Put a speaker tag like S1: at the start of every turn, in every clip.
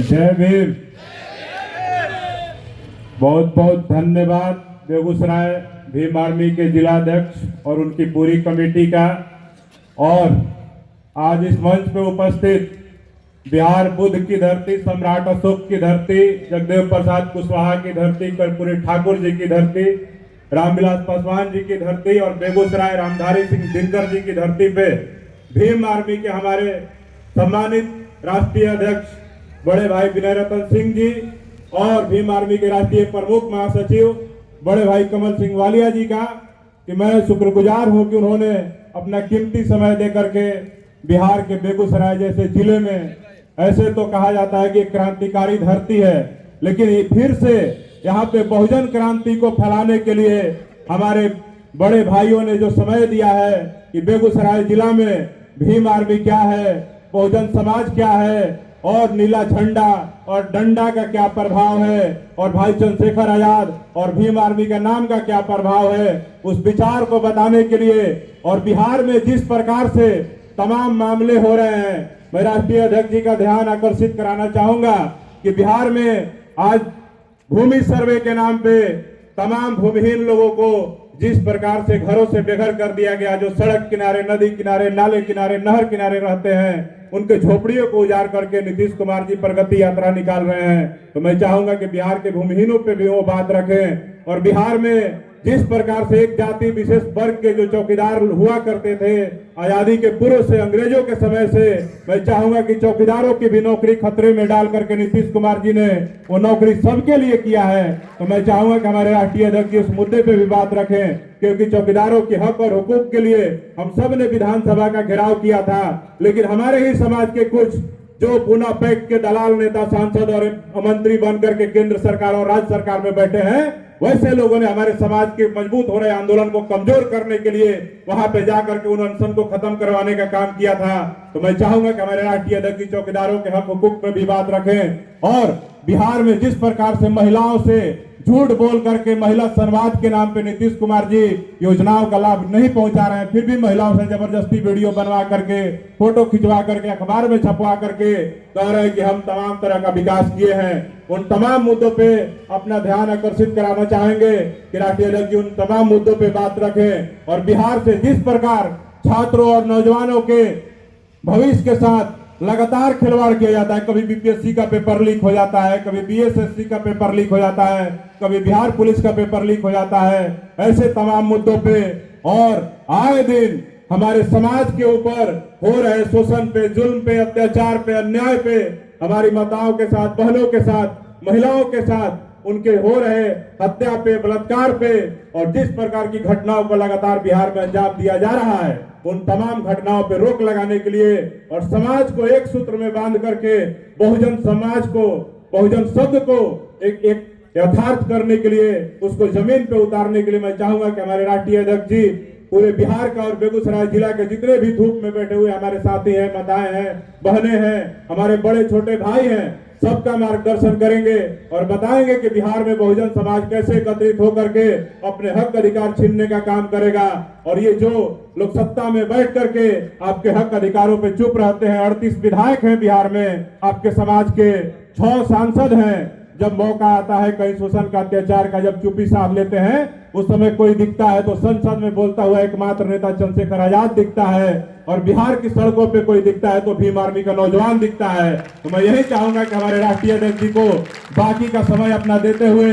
S1: जय भीम। बहुत बहुत धन्यवाद बेगूसराय भीम आर्मी के जिलाध्यक्ष और उनकी पूरी कमेटी का, और आज इस मंच पे उपस्थित बिहार बुद्ध की धरती, सम्राट अशोक की धरती, जगदेव प्रसाद कुशवाहा की धरती, कर्पूरी ठाकुर जी की धरती, रामविलास पासवान जी की धरती और बेगूसराय रामधारी सिंह दिनकर जी की धरती पे भीम आर्मी के हमारे सम्मानित राष्ट्रीय अध्यक्ष बड़े भाई विनय रतन सिंह जी और भीम आर्मी के राष्ट्रीय प्रमुख महासचिव बड़े भाई कमल सिंह वालिया जी का कि मैं शुक्रगुजार हूं कि उन्होंने अपना कीमती समय देकर के बिहार के बेगूसराय जैसे जिले में, ऐसे तो कहा जाता है कि क्रांतिकारी धरती है, लेकिन फिर से यहाँ पे बहुजन क्रांति को फैलाने के लिए हमारे बड़े भाइयों ने जो समय दिया है कि बेगूसराय जिला में भीम आर्मी क्या है, बहुजन समाज क्या है और नीला झंडा और डंडा का क्या प्रभाव है और भाई चंद्रशेखर आजाद और भीम आर्मी का नाम का क्या प्रभाव है, उस विचार को बताने के लिए और बिहार में जिस प्रकार से तमाम मामले हो रहे हैं, मैं राष्ट्रीय अध्यक्ष जी का ध्यान आकर्षित कराना चाहूंगा कि बिहार में आज भूमि सर्वे के नाम पे तमाम भूमिहीन लोगों को जिस प्रकार से घरों से बेघर कर दिया गया, जो सड़क किनारे, नदी किनारे, नाले किनारे, नहर किनारे रहते हैं, उनके झोपड़ियों को उजाड़ करके नीतीश कुमार जी प्रगति यात्रा निकाल रहे हैं। तो मैं चाहूंगा कि बिहार के भूमिहीनों पे भी वो बात रखें। और बिहार में जिस प्रकार से एक जाति विशेष वर्ग के जो चौकीदार हुआ करते थे आजादी के पूर्व से, अंग्रेजों के समय से, मैं चाहूंगा कि चौकीदारों की भी नौकरी खतरे में डाल करके नीतीश कुमार जी ने वो नौकरी सबके लिए किया है। तो मैं चाहूंगा कि हमारे राष्ट्रीय अध्यक्ष उस मुद्दे पे भी बात रखें, क्योंकि चौकीदारों के हक और हुकूक के लिए हम सब ने विधानसभा का घेराव किया था, लेकिन हमारे ही समाज के कुछ जो पुनः पैक्ट के दलाल नेता, सांसद और मंत्री बनकर के केंद्र सरकार और राज्य सरकार में बैठे हैं, वैसे लोगों ने हमारे समाज के मजबूत हो रहे आंदोलन को कमजोर करने के लिए वहां पे जाकर के उन अनशन को खत्म करवाने का काम किया था। तो मैं चाहूंगा कि हमारे राष्ट्रीय अध्यक्ष चौकीदारों के हक हुकूक में भी बात रखें। और बिहार में जिस प्रकार से महिलाओं से झूठ बोल करके महिला संवाद के नाम पे नीतीश कुमार जी योजनाओं का लाभ नहीं पहुंचा रहे हैं, फिर भी महिलाओं से जबरदस्ती वीडियो बनवा करके, फोटो खिंचवा करके, अखबार में छपवा करके कह रहे हैं कि हम तमाम तरह का विकास किए हैं। उन तमाम मुद्दों पे अपना ध्यान आकर्षित कराना चाहेंगे कि राष्ट्रीय अध्यक्ष जी उन तमाम मुद्दों पे बात रखें। और बिहार से जिस प्रकार छात्रों और नौजवानों के भविष्य के साथ लगातार खिलवाड़ किया जाता है, कभी बीपीएससी का पेपर लीक हो जाता है, कभी बीएसएससी का पेपर लीक हो जाता है, कभी बिहार पुलिस का पेपर लीक हो जाता है, ऐसे तमाम मुद्दों पे और आए दिन हमारे समाज के ऊपर हो रहे शोषण पे, जुल्म पे, अत्याचार पे, अन्याय पे, हमारी माताओं के साथ, बहनों के साथ, महिलाओं के साथ उनके हो रहे हत्या पे, बलात्कार पे और जिस प्रकार की घटनाओं को लगातार बिहार में अंजाम दिया जा रहा है, उन तमाम घटनाओं पे रोक लगाने के लिए और समाज को एक सूत्र में बांध करके बहुजन समाज को, बहुजन शब्द को एक यथार्थ करने के लिए, उसको जमीन पे उतारने के लिए मैं चाहूंगा कि हमारे राष्ट्रीय अध्यक्ष जी पूरे बिहार का और बेगूसराय जिला के जितने भी धूप में बैठे हुए हमारे साथी हैं, माताएं हैं, बहनें हैं, हमारे बड़े छोटे भाई हैं, सबका मार्गदर्शन करेंगे और बताएंगे कि बिहार में बहुजन समाज कैसे एकत्रित होकर के अपने हक अधिकार छीनने का काम करेगा। और ये जो लोग सत्ता में बैठ करके आपके हक अधिकारों पे चुप रहते हैं, 38 विधायक हैं बिहार में, आपके समाज के 6 सांसद हैं, जब मौका आता है कहीं शोषण का, अत्याचार का, जब चुप्पी साध लेते हैं, उस समय कोई दिखता है तो संसद में बोलता हुआ एकमात्र नेता चंद्रशेखर आजाद दिखता है और बिहार की सड़कों पे कोई दिखता है तो भीम आर्मी का नौजवान दिखता है। तो मैं यही चाहूंगा कि हमारे राष्ट्रीय अध्यक्ष जी को बाकी का समय अपना देते हुए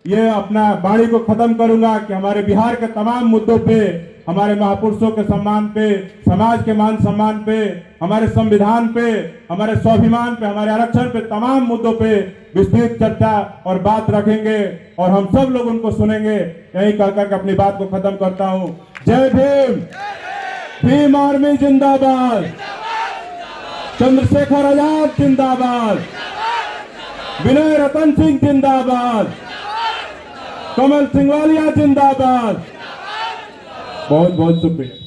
S1: ये अपना वाणी को खत्म करूंगा कि हमारे बिहार के तमाम मुद्दों पे, हमारे महापुरुषों के सम्मान पे, समाज के मान सम्मान पे, हमारे संविधान पे, हमारे स्वाभिमान पे, हमारे आरक्षण पे, तमाम मुद्दों पे विस्तृत चर्चा और बात रखेंगे और हम सब लोग उनको सुनेंगे। यही कहकर अपनी बात को खत्म करता हूँ। जय भीम। भीम आर्मी जिंदाबाद, चंद्रशेखर आजाद जिंदाबाद, विनय रतन सिंह जिंदाबाद, कमल सिंह वालिया जिंदाबाद। बहुत बहुत शुक्रिया।